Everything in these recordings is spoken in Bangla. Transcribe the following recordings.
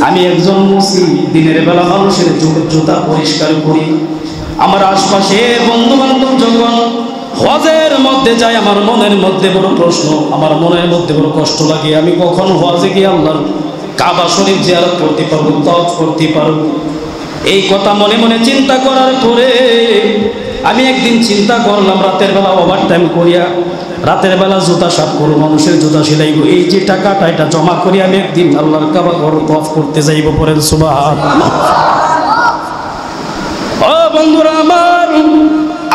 আমি একজন মুসলিম, দিনের বেলা মানুষের জুতা পরিষ্কার করি। আমার আশপাশে বন্ধু বান্ধব যখন হজের মধ্যে যায়, আমার মনের মধ্যে বড় প্রশ্ন, আমার মনের মধ্যে বড় কষ্ট লাগে, আমি কখন হজে গিয়ে আল্লাহর কাবা শরীফ জিয়ারত করতে পারবো, তওয়াফ করতে পারবো। এই কথা মনে মনে চিন্তা করার পরে আমি একদিন চিন্তা করলাম, রাতের বেলা ওভার টাইম করিয়া রাতের বেলা জুতা সাফ করবো, মানুষের জুতা সেলাইব, এই যে টাকাটা এটা জমা করি আমি একদিন আল্লাহর কাবা ঘর তওয়াফ করতে যাইব। পড়েন সুবহানাল্লাহ। ও বন্ধুরা আমার,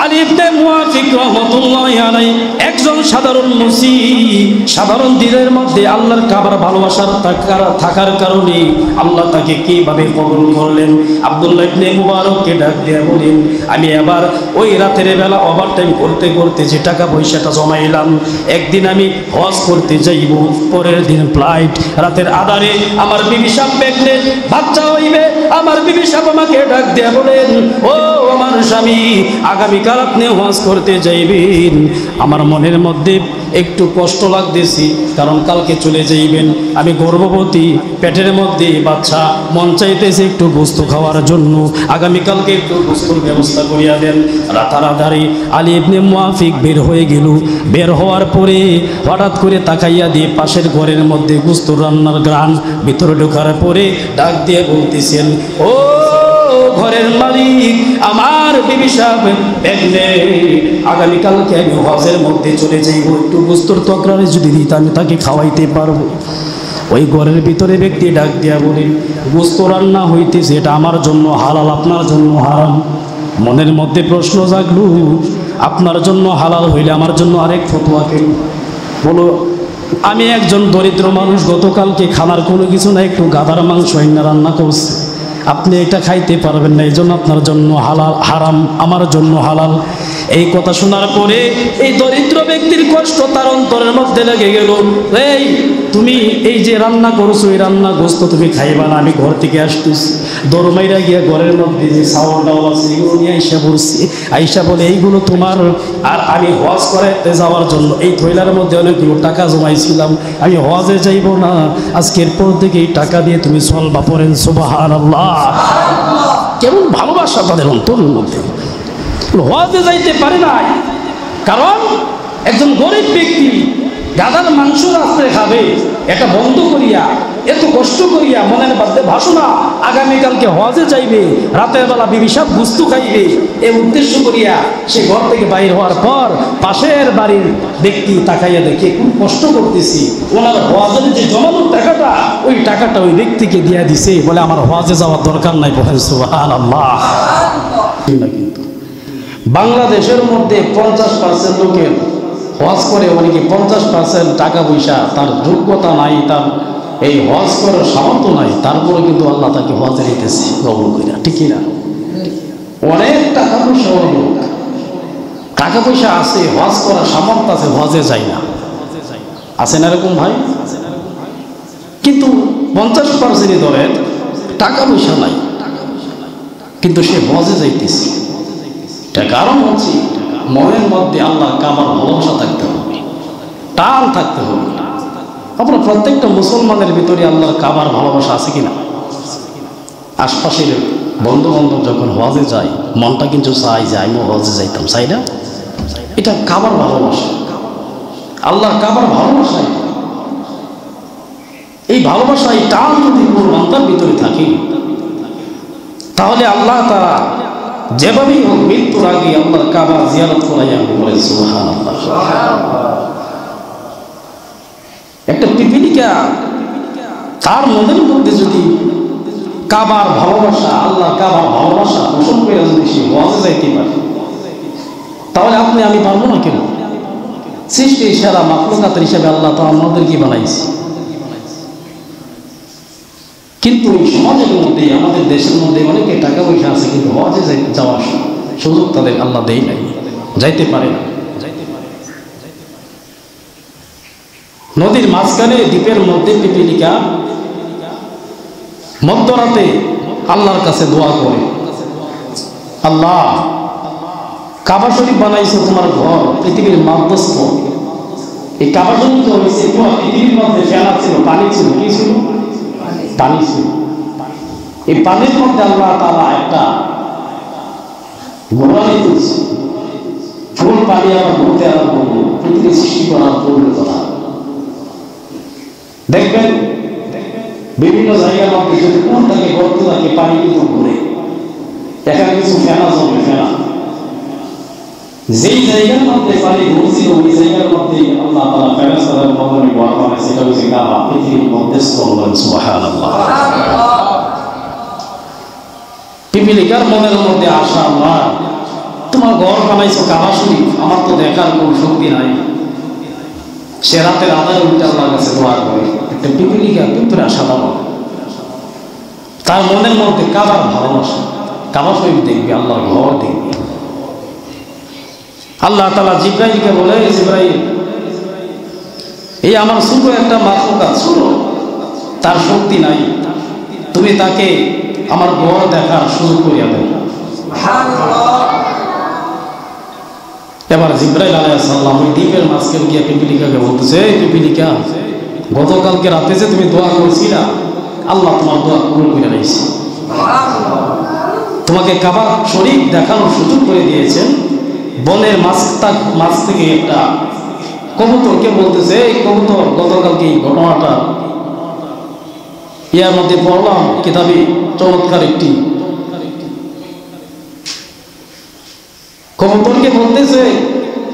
আলী ইবনে মুওয়াফিক রাহমাতুল্লাহি আলাইহি একজন সাধারণ মুসলিম, সাধারণ দিনের মধ্যে আল্লাহর কাবার ভালোবাসার থাকার কারণে আল্লাহ তাকে কিভাবে কবুল করলেন। আব্দুল্লাহ ইবনে মুবারককে ডাক দিয়ে বলেন, আমি আবার ওই রাতের বেলা ওভারটাইম করতে করতে যে টাকা পয়সাটা জমাইলাম, একদিন আমি হজ করতে যাইব, পরের দিন ফ্লাইট, রাতের আধারে আমার বিবি সাহেব প্রেগনেন্ট, বাচ্চা হইবে। আমার বিবি সাহেব আমাকে ডাক দিয়ে বলেন, ও আমার স্বামী, আগামীকাল আপনি হজ করতে যাইবেন। আমার মনের মধ্যে একটু কষ্ট লাগতেছি, কারণ কালকে চলে যাইবেন, আমি গর্ভবতী, পেটের মধ্যে বাচ্চা, মন চাইতেছে একটু গোস্ত খাওয়ার জন্য, আগামীকালকে একটু গোস্তর ব্যবস্থা করিয়া দেন। রাতারাতারি আলী ইবনে মুওয়াফিক বের হয়ে গেল। বের হওয়ার পরে হঠাৎ করে তাকাইয়া দিয়ে পাশের ঘরের মধ্যে গোস্ত রান্নার গ্রান, ভিতরে ঢোকার পরে ডাক দিয়ে বলতেছেন, ও ঘরের মালিক, আমার বিবি সাহেব আগামীকালকে আমি হজের মধ্যে চলে যাইব, একটু গোস্তর তকরারে যদি দিত আমি তাকে খাওয়াইতে পারবো। ওই ঘরের ভিতরে ব্যক্তি ডাক দিয়া বলেন, গোস্ত রান্না হইতেছে, এটা আমার জন্য হালাল, আপনার জন্য হারাম। মনের মধ্যে প্রশ্ন জাগলো, আপনার জন্য হালাল হইলে আমার জন্য আরেক ফতোয়া কেন? বলো, আমি একজন দরিদ্র মানুষ, গতকালকে খানার কোনো কিছু না, একটু গাধার মাংস রান্না করছে, আপনি এটা খাইতে পারবেন না, এই জন্য আপনার জন্য হালাল, হারাম আমার জন্য হালাল। এই কথা শোনার পরে এই দরিদ্র ব্যক্তির কষ্ট তার অন্তরের মধ্যে লেগে গেল। এই তুমি এই যে রান্না করছো, এই রান্না গোস্ত তুমি খাইবা না, আমি ঘর থেকে আসতেছি। দরমাইরা গিয়া ঘরের মধ্যে যে চাউল ডাউল আছে এগুলো নিয়ে আইসা পড়ছি, আইসা বলে এইগুলো তোমার, আর আমি হজ করাইতে যাওয়ার জন্য এই থৈলার মধ্যে অনেকগুলো টাকা জমাইছিলাম, আমি হজে যাইব না, আজকের পর থেকে এই টাকা দিয়ে তুমি চলবা। পড়েন সুবহানাল্লাহ। কেমন ভালোবাসা তাদের অন্তরের মধ্যে। হজে যাইতে পারে নাই, কারণ একজন গরিব ব্যক্তি গাধার মাংস রাত্রে খাবে, এটা বন্ধ করিয়া, এত কষ্ট করিয়া মনের মধ্যে ভাষণা, আগামীকালকে হজে যাইবে, রাতের বেলা বিবি সাহেব গুস্ত খাইবে, এই উদ্দেশ্য করিয়া সে ঘর থেকে বাইর হওয়ার পর পাশের বাড়ির ব্যক্তি তাকাইয়া দেখে খুব কষ্ট করতেছি, ওনার হজের যে জমানোর টাকাটা, ওই টাকাটা ওই ব্যক্তিকে দিয়া দিছে, বলে আমার হজে যাওয়ার দরকার নাই। বলেন সুবহানাল্লাহ। কিন্তু বাংলাদেশের মধ্যে 50% লোকের হজ করে, অনেকে 50% টাকা পয়সা, তার যোগ্যতা নাই, তার এই হজ করার সামর্থ্য নাই, তারপরে কিন্তু আল্লাহ তাকে হজে নিতেছে কবুল কইরা, ঠিক না? অনেক টাকা পয়সা লোক, টাকা পয়সা আছে, হজ করার সামর্থ্য আছে, হজে যায় না, আছে না এরকম ভাই? কিন্তু 50% ধরেন টাকা পয়সা নাই, কিন্তু সে হজে যাইতেছে। কারণ হচ্ছে মনের মধ্যে আল্লাহ কাবার ভালোবাসা থাকতে হবে, টান থাকতে হবে। আপনার প্রত্যেকটা মুসলমানের ভিতরে আল্লাহর কাবার ভালোবাসা আছে কিনা? আশপাশের বন্ধু বান্ধব যখন হজে যায়, মনটা কিন্তু চাই যে আমিও হজে যাইতাম, চাই না? এটা কাবার ভালোবাসা, আল্লাহর কাবার ভালোবাসা। এই ভালোবাসা, এই টান যদি কোনো বান্দার ভিতরে থাকে, তাহলে আল্লাহ তারা যেভাবেই হোক মৃত্যুর আগে আল্লাহর কাবা জিয়ারত করাইয়া বলেন সুবহানাল্লাহ। একটা পিপিলিকা তার মনের মধ্যে যদি কাবার ভালোবাসা, আল্লাহ কাবার ভালোবাসা পোষণ করে যদি সে হজে যাইতে পারে, তাহলে আপনি আমি পারবো না কেন? সৃষ্টির সেরা মাখলুকাতের হিসাবে আল্লাহ তো আমাদেরকে বানাইছে। কিন্তু এই সমাজের মধ্যে, আমাদের দেশের মধ্যে অনেকে টাকা পয়সা আছে, কিন্তু হজে যাওয়ার সুযোগ তাদের আল্লাহ দেয় নাই, যাইতে পারে না। নদীর মাঝখানে দ্বীপের মধ্যে পিপিলিকা মধ্যরাতে আল্লাহর কাছে দোয়া করে, আল্লাহ কাবা শরীফ বানাইছে তোমার ঘর, পৃথিবীর মাধ্যস্থ, এই কাবা শরীফ হয়েছে তোমার পৃথিবীর মধ্যে ফেলা ছিল, পানি ছিল, কি ছিল? পানি ছিল। এই পানির মধ্যে আল্লাহ তাআলা একটা গোড়ালি দিয়েছে, ফুল পানি আবার ঘুরতে আরম্ভ করবে, পৃথিবী সৃষ্টি করার পূর্বের কথা। দেখবেন বিভিন্ন জায়গার মধ্যে যদি কোন থাকে গর্ত থাকে, পানি কিন্তু ঘুরে, এখানে কিছু ফেনা জমে, ফেনা যেই জায়গার মধ্যে পানি ঘুরছিল ওই জায়গার মধ্যে আল্লাহ তাআলা ফেরেশতাদের মাধ্যমে ঘর বানায়, সেটা হচ্ছে কাবা, পৃথিবীর মধ্যে। সুবহানাল্লাহ। পিপিলিকার মনের মধ্যে আশা, আল্লাহ তোমার ঘর বানাইছো কাবা শরীফ, আমার তো দেখার কোন শক্তি নাই। সে রাতের আধারে উঠে আল্লাহর কাছে দোয়া করে। একটা পিপিলিকা পিঁপড়া সাধারণ, তার মনের মধ্যে কাবার ভালোবাসা, কাবা শরীফ দেখবে, আল্লাহর ঘর দেখবে। আল্লাহ তাআলা জিবরাইলকে বলে, জিবরাইল এই আমার ছোট একটা মাখলুকাত, ছোট, তার শক্তি নাই, তুমি তাকে আমার ঘর দেখার সুযোগ করিয়া দেন। এবার জিবরাইল আলাইহিস সালাম ওই দ্বীপের মাঝখানে গিয়ে পিপিলিকাকে বলতেছে, পিপিলিকা গতকালকে রাতে যে তুমি দোয়া করছিলা, আল্লাহ তোমার দোয়া কবুল করে নিয়েছে, তোমাকে কাবা শরীফ দেখানোর সুযোগ করে দিয়েছেন। বনের মাছ থেকে একটা কবুতরকে বলতেছে, এই কবুতর গতকালকে এই ঘটনাটা ইয়ার মধ্যে পড়লাম কিতাবে, চমৎকার একটি কবুতরকে বলতেছে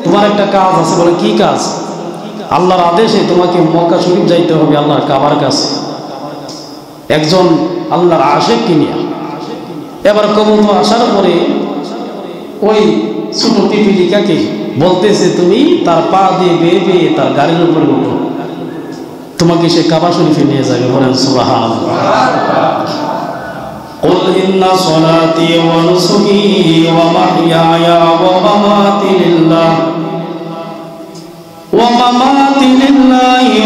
তোমার একটা কাজ আছে। বলে কি কাজ? আল্লাহর আদেশে তোমাকে মক্কা শরীফ যাইতে হবে, আল্লাহর কাবার কাছে, একজন আল্লাহর আশিককে নিয়ে। এবার কবুতর আসার পরে ওই ছোট পিপিলিকাকে বলতেছে, তুমি তার পা দিয়ে বেয়ে বেয়ে তার গাড়ির উপরে উঠো, তোমাকে সে কাবা শরীফে নিয়ে যাবে। বলেন সুবহানাল্লাহ। قل إن صلاتي ونسكي ومحياي ومماتي لله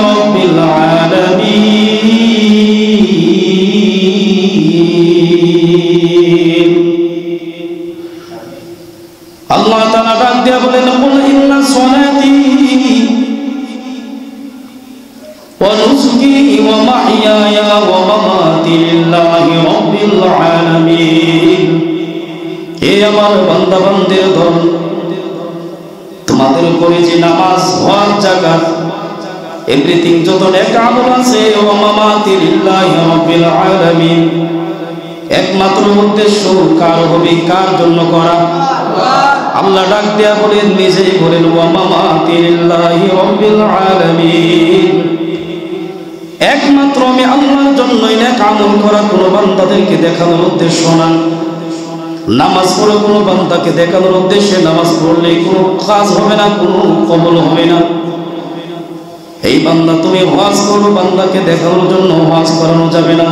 رب العالمين। আল্লাহ তাআলা ডাক দিয়া বলেন, কুল ইন্না সলাতি ওয়া নুসুকি ওয়া মাহইয়ায়া ওয়া মামাতি লিল্লাহি রাব্বিল আলামিন। হে আমার বান্দা বান্দির দল, তোমাদের উপরে যে নামাজ, হজ, যাকাত, এভরিথিং যত নেক আমল আছে, ওয়া মামাতি লিল্লাহি রাব্বিল আলামিন, একমাত্র উদ্দেশ্য কার হবে, কার জন্য করা? আল্লাহ ডাক দেয়া বলেন, নিজেই বলেন, ওয়া মামাতি লিল্লাহি রাব্বিল আলামিন, একমাত্র আমি আল্লাহর জন্যই নেক আমল করা, কোনো বান্দাদেরকে দেখানোর উদ্দেশ্য না। নামাজ পড়ে কোনো বান্দাকে দেখানোর উদ্দেশ্যে নামাজ পড়লে কোনো কাজ হবে না, কোনো কবুল হবে না। এই বান্দা তুমি হজ করো, বান্দাকে দেখানোর জন্য হজ করানো যাবে না।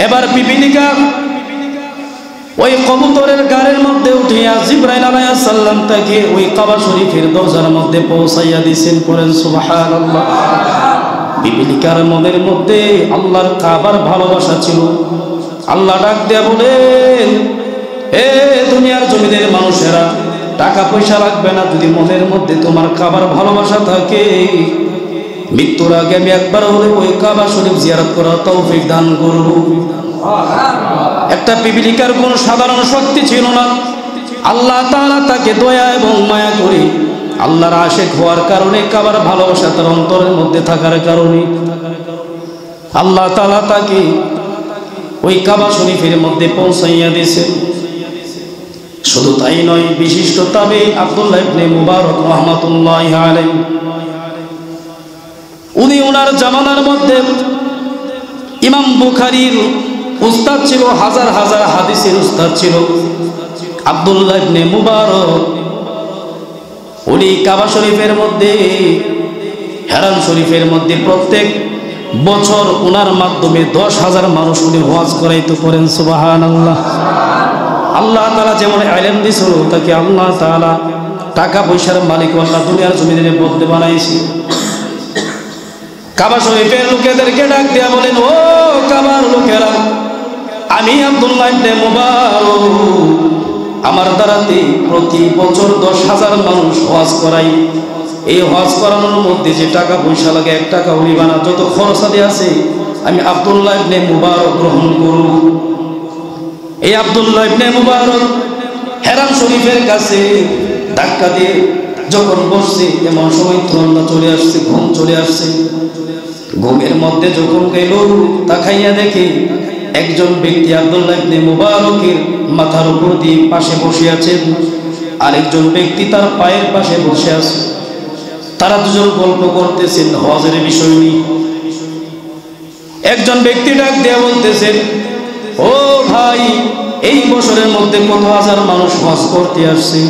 এবার পিপিলিকা ওই কবুতরের গাড়ির মধ্যে উঠিয়া জিবরাইল আলাইহিস সালাম তাকে ওই কাবা শরীফের দরজার মধ্যে পৌঁছাইয়া দিয়েছেন। করেন সুবহানাল্লাহ। পিপিলিকার মনের মধ্যে আল্লাহর কাবার ভালোবাসা ছিল। আল্লাহ ডাক দেয়া বলেন, হে দুনিয়ার জমিনের মানুষেরা, টাকা পয়সা লাগবে না, যদি মনের মধ্যে তোমার কাবার ভালোবাসা থাকে, মৃত্যুর আগে আমি একবার হলে ওই কাবা শরীফ জিয়ারত করার তৌফিক দান করব। একটা পিপিলিকার কোন সাধারণ শক্তি ছিল না। আল্লাহ তাআলা তাকে দয়া এবং মায়া করে, আল্লাহর আশিক হওয়ার কারণে, কাবার ভালোবাসা তার অন্তরের মধ্যে থাকার কারণে আল্লাহ তাআলা তাকে ওই কাবা শরীফের মধ্যে পৌঁছাইয়া দিয়েছে। শুধু তাই নয়, বিশিষ্ট তাবে আব্দুল্লাহ ইবনে মুবারক রাহমাতুল্লাহি আলাইহি, উনি ওনার জামানার মধ্যে ইমাম বুখারীর উস্তাদ ছিল, হাজার হাজার হাদিসের উস্তাদ ছিল আব্দুল্লাহ ইবনে মুবারক। উনি কাবা শরীফের মধ্যে, হেরাম শরীফের মধ্যে প্রত্যেক বছর ওনার মাধ্যমে 10,000 মানুষ উনি হজ করাইতে পারেন। সুবহানাল্লাহ। আল্লাহ তাআলা যেমন ইলম দিয়েছিল, তাকে আল্লাহ তাআলা টাকা পয়সার মালিক আল্লাহ দুনিয়ার জমিনে বলতে বানাইছে। কাবা শরীফের লোকেদেরকে ডাক দেয়া বলেন, ও কাবার লোকেরা, আমি আব্দুল্লাহ ইবনে মুবারক আমার দ্বারাতে প্রতি বছর 10,000 মানুষ হজ করাই। এই হজ করানোর মধ্যে যে টাকা পয়সা লাগে, 1 টাকা হইবা না, যত খরচাদি আছে আমি আব্দুল্লাহ ইবনে মুবারক গ্রহণ করব। এই আব্দুল্লাহ ইবনে মুবারক হেরাম শরীফের কাছে ধাক্কা দিয়ে যখন বসছে, এমন সময় ঠান্ডা চলে আসছে, ঘুম চলে আসছে। ঘুমের মধ্যে যখন গেল, তাকাইয়া দেখে একজন ব্যক্তি আব্দুল্লাহ ইবনে মুবারকের মাথার উপর দিয়ে পাশে বসে আছে, আরেকজন ব্যক্তি তার পায়ের পাশে বসে আছে। তারা দুজন গল্প করতেছেন হজের বিষয় নিয়ে। একজন ব্যক্তি ডাক দিয়ে বলতেছেন, ও ভাই, এই বছরের মধ্যে কত হাজার মানুষ হজ করতে আসছে।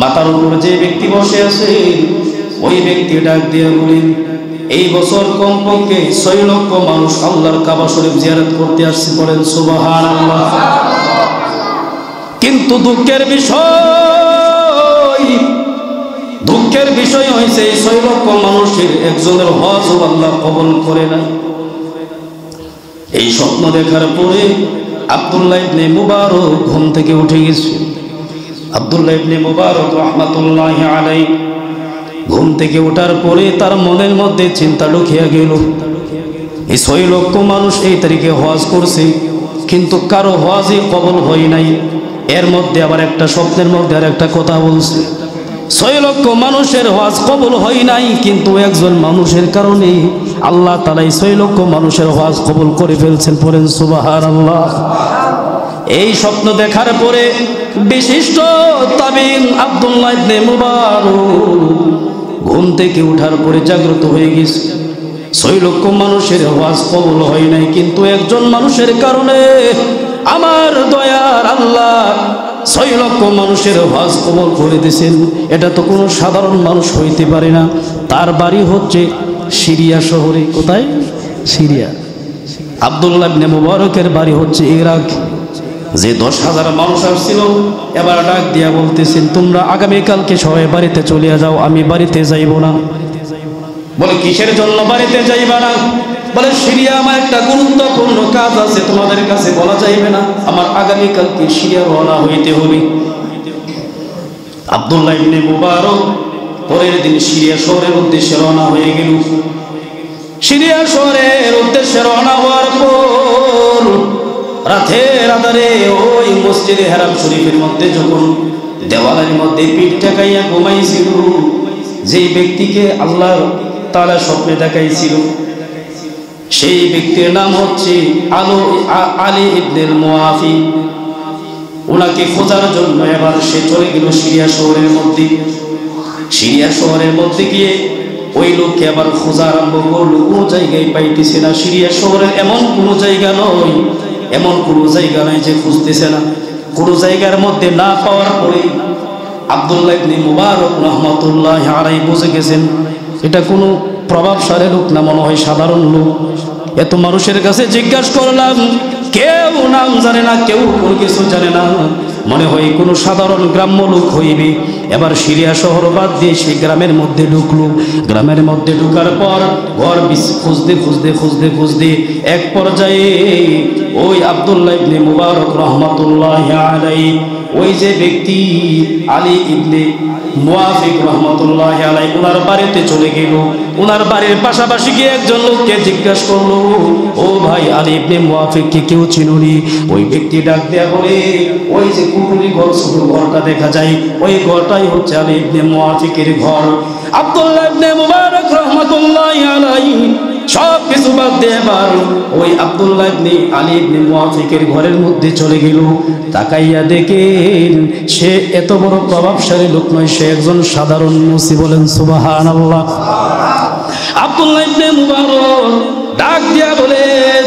মাথার উপর যে ব্যক্তি বসে আছে ওই ব্যক্তি ডাক দিয়ে বলেন, এই বছর কমপক্ষে 6 লক্ষ মানুষ আল্লাহর কাবা শরীফ জিয়ারত করতে আসছে। পড়েন সুবহানাল্লাহ। কিন্তু দুঃখের বিষয় হয়েছে এই 6 লক্ষ মানুষের একজনের হজ আল্লাহ কবুল করে না। এই স্বপ্ন দেখার পরে আব্দুল্লাহ ইবনে মুবারক ঘুম থেকে উঠে গেছে। আব্দুল্লাহ ইবনে মুবারক রাহমাতুল্লাহি আলাইহি ঘুম থেকে ওঠার পরে তার মনের মধ্যে চিন্তা ঢুকিয়া গেল, এই 6 লক্ষ মানুষ এই তারিখে হজ করছে, কিন্তু কারো হজই কবুল হয় নাই। এর মধ্যে আবার একটা স্বপ্নের মধ্যে আর একটা কথা বলছে, 6 লক্ষ মানুষের হজ কবুল হয় নাই, কিন্তু একজন মানুষের কারণে আল্লাহ তাআলা 6 লক্ষ মানুষের হজ কবুল করে ফেলছেন। পড়েন সুবহানাল্লাহ। এই স্বপ্ন দেখার পরে বিশিষ্ট তাবিঈন আব্দুল্লাহ ইবনে মুবারক ঘুম থেকে ওঠার পরে জাগ্রত হয়ে গেছে। 6 লক্ষ মানুষের হজ কবুল হয় নাই, কিন্তু একজন মানুষের কারণে আমার দয়ার আল্লাহ 6 লক্ষ মানুষের হজ কবুল করে দিয়েছেন। এটা তো কোনো সাধারণ মানুষ হইতে পারে না। তার বাড়ি হচ্ছে সিরিয়া শহরে। কোথায়? সিরিয়া। আব্দুল্লাহ ইবনে মুবারকের বাড়ি হচ্ছে ইরাক। যে 10,000 মানুষ আসছিল, এবার ডাক দিয়া বলতেছেন, তোমরা আগামীকালকে সবাই বাড়িতে চলে যাও, আমি বাড়িতে যাইব না। বলে, কিসের জন্য বাড়িতে যাইবা না? বলে, সিরিয়া আমার একটা গুরুত্বপূর্ণ কাজ আছে, তোমাদের কাছে বলা যাইবে না, আমার আগামীকালকে সিরিয়া রওনা হইতে হবে। আব্দুল্লাহ ইবনে মুবারক পরের দিন সিরিয়া শহরের উদ্দেশ্যে রওনা হয়ে গেল। সিরিয়া শহরের উদ্দেশ্যে রওনা হওয়ার পর রাতের আধারে ওই মসজিদে হারাম শরীফের মধ্যে যখন দেওয়ালের মধ্যে পিঠ ঠেকাইয়া ঘুমাইছিল, যেই ব্যক্তিকে আল্লাহ তাআলা স্বপ্নে দেখাইছিল, সেই ব্যক্তির নাম হচ্ছে আলী ইবনে মুআফি। ওনাকে খোঁজার জন্য এবার সে চলে গেল সিরিয়া শহরের মধ্যে। সিরিয়া শহরের মধ্যে গিয়ে ওই লোককে আবার খোঁজা আরম্ভ করলো, কোনো জায়গায় পাইতেছে না। সিরিয়া শহরের এমন কোনো জায়গা নয়, এমন কোনো জায়গা নাই যে খুঁজতেছে না। কোনো জায়গার মধ্যে না পাওয়ার পরে আব্দুল্লাহ ইবনে মুবারক রাহমাতুল্লাহি আলাইহি বুঝে গেছেন এটা কোনো প্রভাবশালী লোক না, মনে হয় সাধারণ লোক। এত মানুষের কাছে জিজ্ঞাসা করলাম, কেউ নাম জানে না, কেউ কোনো কিছু জানে না, মনে হয় কোনো সাধারণ গ্রাম্য লোক হইবে। এবার সিরিয়া শহর বাদ দিয়ে সেই গ্রামের মধ্যে ঢুকলো। গ্রামের মধ্যে ঢুকার পর ঘর খুঁজতে খুঁজতে খুঁজতে খুঁজতে এক পর্যায়ে ওই আব্দুল্লাহ ইবনে মুবারক রাহমাতুল্লাহি আলাইহি, ওই যে ব্যক্তি আলী ইবনে মুআফি রাহমাতুল্লাহি আলাইহি, ওনার বাড়িতে চলে গেল। ওনার বাড়ির পাশাপাশি গিয়ে একজন লোককে জিজ্ঞাসা করলো, ও ভাই, আলী ইবনে মুআফিককে কেউ চিনুনি? ওই ব্যক্তি ডাক দেয়া বলে, ওই যে কুকুরি ঘর, ছোট ঘরটা দেখা যায়, ওই ঘরটাই হচ্ছে আলী ইবনে মুআফিকের ঘর। আব্দুল্লাহ ইবনে মুবারক রাহমাতুল্লাহি আলাইহি সব কিছু বাদ দিয়ে এবার ওই আব্দুল্লাহ ইবনে আলী ইবনে মুআফিকের ঘরের মধ্যে চলে গেল। তাকাইয়া দেখেন সে এত বড় প্রভাবশালী লোক নয়, সে একজন সাধারণ মুসি। বলেন সুবহানাল্লাহ। আব্দুল্লাহ ইবনে মুবারক ডাক দিয়া বলেন,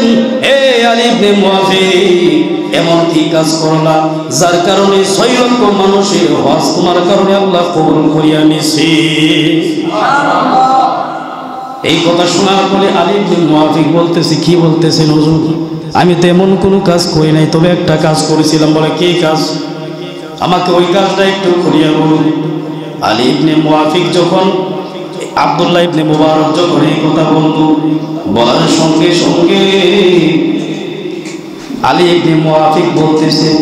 এ আলী ইবনে মুআফিক, এমন কি কাজ করলা যার কারণে 6 লক্ষ মানুষের হজ তোমার কারণে আল্লাহ কবুল করিয়া নিছে? এই কথা শোনার পরে আলী ইবনে মুআফিক বলতেছে, কি বলতেছেন হুজুর? আমি তো এমন কোনো কাজ করি নাই, তবে একটা কাজ করেছিলাম। বলে, কি কাজ? আমাকে ওই কাজটা একটু খুলিয়া বলুন। আলী ইবনে মুআফিক যখন আব্দুল্লাহ ইবনে মুবারক যখন এই কথা বলতো, বলার সঙ্গে সঙ্গে আলী ইবনে মুআফিক বলতেছেন,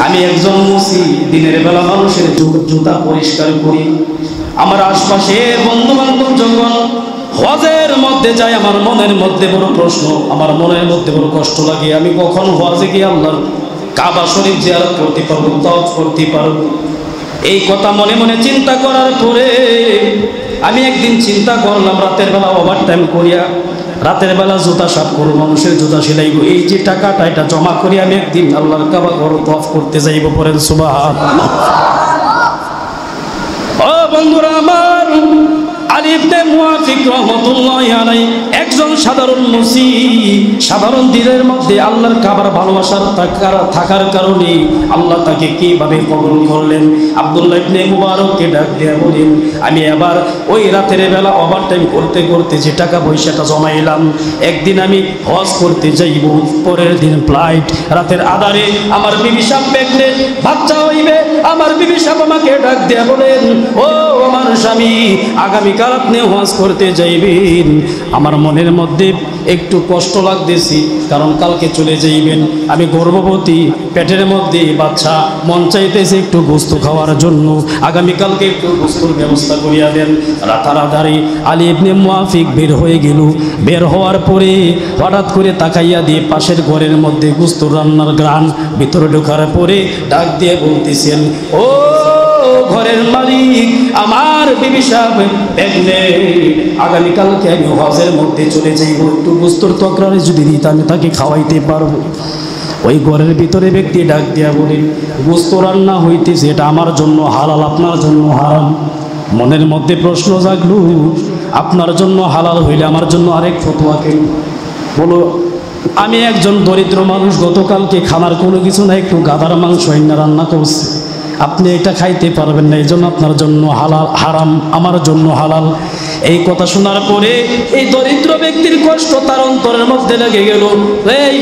আমি একজন মুসি, দিনের বেলা মানুষের জুতা পরিষ্কার করি। আমার আশপাশে বন্ধু বান্ধব যখন হজের মধ্যে যাই আমার মনের মধ্যে বড় প্রশ্ন, আমার মনের মধ্যে বড় কষ্ট লাগে, আমি কখন হজে গিয়ে আল্লাহর কাবা শরীফ জিয়ারত করতে পারবো, তাওয়াফ করতে পারবো। এই কথা মনে মনে চিন্তা করার পরে আমি একদিন চিন্তা করলাম, রাতের বেলা ওভার টাইম করিয়া রাতের বেলা জুতা সাফ করবো, মানুষের জুতা সেলাইব, এই যে টাকাটা এটা জমা করি আমি একদিন আল্লাহর কাবা ঘর তাওয়াফ করতে যাইব। পড়েন সুবহানাল্লাহ। ও বন্ধুরা আমার, আলী ইবনে মুওয়াফিক রাহমাতুল্লাহি আলাইহি একজন সাধারণ মুসলিম, সাধারণ দিনের মধ্যে আল্লাহর কাবার ভালোবাসার থাকার কারণে আল্লাহ তাকে কিভাবে কবুল করলেন। আব্দুল্লাহ ইবনে মুবারককে ডাক দিয়ে বলেন, আমি এবার ওই রাতের বেলা ওভারটাইম করতে করতে যে টাকা পয়সাটা জমাইলাম, একদিন আমি হজ করতে যাইব। পরের দিন ফ্লাইট, রাতের আধারে আমার বিবি সাহেব প্রেগনেন্ট, বাচ্চা হইবে। আমার বিবি সাহেব আমাকে ডাক দিয়ে বলেন, ও আমার স্বামী, আগামীকাল আপনি হজ করতে যাইবেন। আমার মনের মধ্যে একটু কষ্ট লাগতেছি, কারণ কালকে চলে যাইবেন, আমি গর্ভবতী, পেটের মধ্যে বাচ্চা, মন চাইতেছে একটু গোস্ত খাওয়ার জন্য, আগামীকালকে একটু গোস্তর ব্যবস্থা করিয়া দেন। রাতারাতারি আলী ইবনে মুওয়াফিক বের হয়ে গেল। বের হওয়ার পরে হঠাৎ করে তাকাইয়া দিয়ে পাশের ঘরের মধ্যে গোস্ত রান্নার গ্রান, ভিতরে ঢোকার পরে ডাক দিয়ে বলতেছেন, ও ঘরের মালিক, আমার বিবি সাহেব আগামীকালকে আমি হজের মধ্যে চলে যাইব, একটু গোস্তর তকরারে যদি দিত আমি তাকে খাওয়াইতে পারবো। ওই ঘরের ভিতরে ব্যক্তি ডাক দিয়া বলেন, গোস্ত রান্না হইতেছে, এটা আমার জন্য হালাল, আপনার জন্য হারাম। মনের মধ্যে প্রশ্ন জাগলো, আপনার জন্য হালাল হইলে আমার জন্য আরেক ফতোয়া কেন? বলো, আমি একজন দরিদ্র মানুষ, গতকালকে খানার কোনো কিছু না, একটু গাধার মাংস রান্না করছে, আপনি এটা খাইতে পারবেন না, এই জন্য আপনার জন্য হালাল, হারাম আমার জন্য হালাল। এই কথা শোনার পরে এই দরিদ্র ব্যক্তির কষ্ট তার অন্তরের মধ্যে লেগে গেল। এই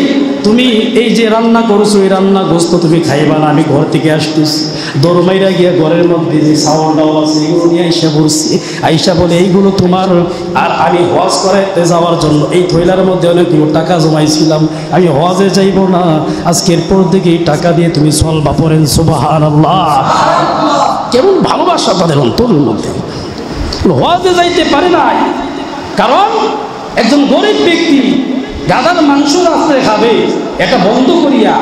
তুমি এই যে রান্না করছো, এই রান্না গোস্ত তুমি খাইবা না, আমি ঘর থেকে আসতেছি। দরমাইরা গিয়া ঘরের মধ্যে যে চাউল ডাউল আছে এগুলো নিয়ে আইসা বলছি, আইসা বলে এইগুলো তোমার, আর আমি হজ করাইতে যাওয়ার জন্য এই থৈলার মধ্যে অনেকগুলো টাকা জমাইছিলাম, আমি হজে যাইব না, আজকের পর থেকে এই টাকা দিয়ে তুমি চলবা। পড়েন সুবহানাল্লাহ। কেমন ভালোবাসা তাদের অন্তরের মধ্যে। হজে যাইতে পারে নাই, কারণ একজন গরিব ব্যক্তি গাধার মাংস রাত্রে খাবে, এটা বন্ধ করিয়া,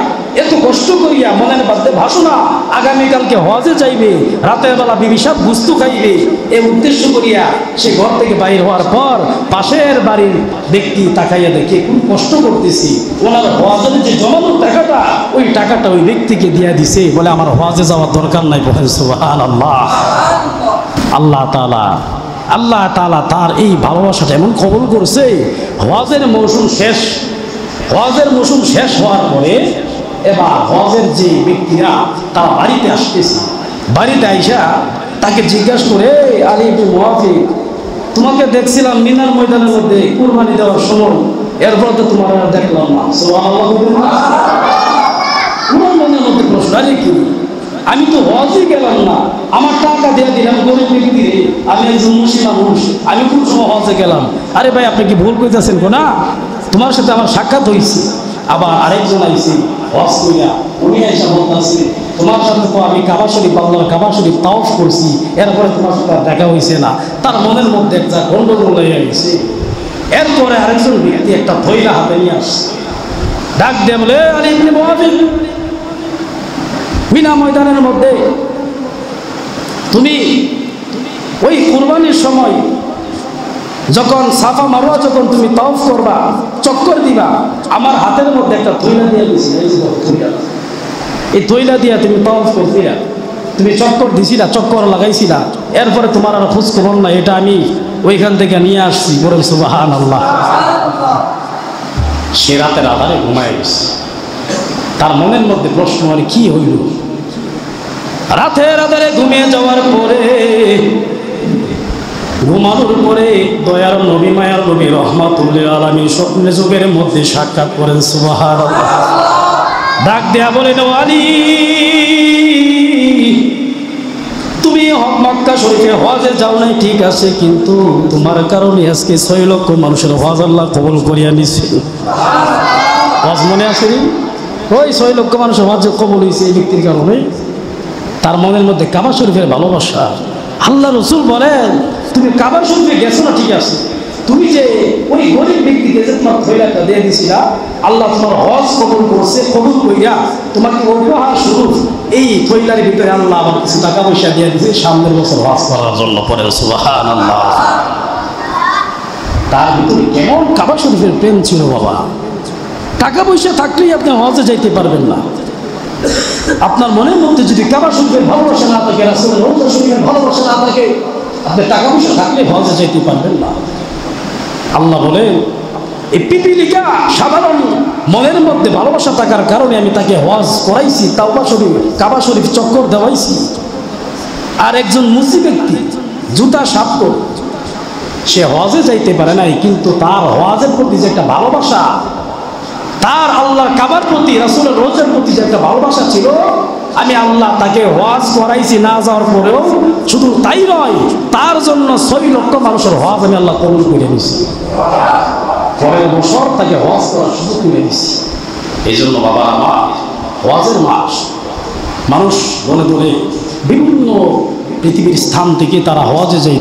এত কষ্ট করিয়া মনের মধ্যে ভাষণা, আগামীকালকে হজে যাইবে, রাতের বেলা বিবি সাহেব গুস্ত খাইবে, এই উদ্দেশ্য করিয়া সে ঘর থেকে বাইর হওয়ার পর পাশের বাড়ির ব্যক্তি তাকাইয়া দেখে খুব কষ্ট করতেছি, ওনার হজের যে জমানোর টাকাটা, ওই টাকাটা ওই ব্যক্তিকে দিয়া দিছে, বলে আমার হজে যাওয়ার দরকার নাই। বলেন সুবহানাল্লাহ। আল্লাহ তাআলা তার এই ভালোবাসাটা এমন কবুল করছে। হজের মৌসুম শেষ হওয়ার পরে এবার হজের যে ব্যক্তিরা তারা বাড়িতে আসতেছে, বাড়িতে আইসা তাকে জিজ্ঞাসা করে, আলী ইবনে মুওয়াফিক, তোমাকে দেখছিলাম মিনার ময়দানের মধ্যে কুরবানি দেওয়ার সময়, এরপর তো তোমার আর দেখলাম না। সুবহানাল্লাহ। তোমার মনের মধ্যে প্রশ্ন, আরে কি, আমি তো হজে গেলাম না, আমার টাকা দিয়ে দিলাম গরিব ব্যক্তি, আমি একজন মুসলিম মানুষ, আমি কোন সময় হজে গেলাম? আরে ভাই, আপনি কি ভুল করতেছেন গো? না, তোমার সাথে আমার সাক্ষাৎ হয়েছে। আবার আরেকজন আইছে হজ কইরা, উনি এসে বলতেছে, তোমার সাথে তো আমি কাবা শরীফ, আল্লাহর কাবা শরীফ তাওয়াফ করছি, এরপরে তোমার সাথে দেখা হয়েছে না। তার মনের মধ্যে একটা গন্ডগোল হয়ে গেছে। এরপরে আরেকজন ব্যক্তি একটা থৈলা হাতে নিয়ে আসছে, ডাক দিয়ে বলে, আলী ইবনে মুওয়াফিক, মিনা ময়দানের মধ্যে তুমি ওই কুরবানির সময় যখন সাফা মারওয়া, যখন তুমি তাওয়াফ করবা, চক্কর দিবা, আমার হাতের মধ্যে একটা থৈলা দিয়ে দিছি, এই থৈলা দিয়া তুমি তাওয়াফ করছিলা, তুমি চক্কর দিছিলা, চক্কর লাগাইছিলা, এরপরে তোমার আর খোঁজ খবর না, এটা আমি ওইখান থেকে নিয়ে আসছি। বলেন সুবহানাল্লাহ। সে রাতের আধারে ঘুমায় গেছে। তার মনের মধ্যে প্রশ্ন, আর কি হইল? রাতের আধারে ঘুমিয়ে যাওয়ার পরে, ঘুমানোর পরে দয়ার নবী, মায়ার নবী রহমাতুল্লিল আলামিন স্বপ্নে যুগের মধ্যে সাক্ষাৎ করেন। সুবহানাল্লাহ। ডাক দেয়া বলেন, আলী, তুমি মক্কা শরীফে হজে যাও নাই, ঠিক আছে, কিন্তু তোমার কারণে আজকে 6 লক্ষ মানুষের হজ আল্লাহ কবুল করিয়া নিছে। হজ মনে আছে? ওই 6 লক্ষ মানুষের হজ কবুল হয়েছে এই ব্যক্তির কারণে। তার মনের মধ্যে কাবা শরীফের ভালোবাসা। আল্লাহ রসুল বলেন, তুমি কাবা শরীফে গেছো না, ঠিক আছে, তুমি যে ওই গরিব ব্যক্তিকে যে তোমার থৈলাটা দিয়ে দিছিলা, আল্লাহ তোমার হজ কবুল করছে, কবুল কইরা তোমাকে উপহার স্বরূপ এই থৈলার ভিতরে আল্লাহ আবার কিছু টাকা পয়সা দিয়ে দিয়েছে সামনের বছর হজ করার জন্য। পরে সুবহানাল্লাহ। তার ভিতরে কেমন কাবা শরীফের প্রেম ছিল বাবা! টাকা পয়সা থাকলেই আপনি হজে যাইতে পারবেন না। আপনার মনের মধ্যে যদি কাবা শরীফের ভালোবাসা না থাকে, রাসূলের রওজা শরীফের ভালোবাসা না থাকে, আপনি টাকা পয়সা থাকলে হজে যাইতে পারবেন না। আল্লাহ বলেন, এই পিপিলিকা সাধারণ মনের মধ্যে ভালোবাসা থাকার কারণে আমি তাকে হজ করাইছি, তাওবা শরীফ কাবা শরীফ চক্কর দেওয়াইছি। আর একজন মুসি ব্যক্তি জুতা সাফ করে সে হজে যাইতে পারে নাই, কিন্তু তার হজের প্রতি যে একটা ভালোবাসা, তার আল্লাহর কাবার প্রতি, রাসূলের রওজার প্রতি যে একটা ভালোবাসা ছিল, আমি আল্লাহ তাকে হজ করাইছি না যাওয়ার পরেও। শুধু তাই নয়, তার জন্য 6 লক্ষ মানুষের হজ আমি আল্লাহ কবুল করে নিয়েছি। পরের বছর তাকে হজ করার সুযোগ করে দিয়েছি। এই জন্য বাবা আমার হজের মাস, মানুষ বলে বলে বিভিন্ন পৃথিবীর স্থান থেকে তারা হজে যায়।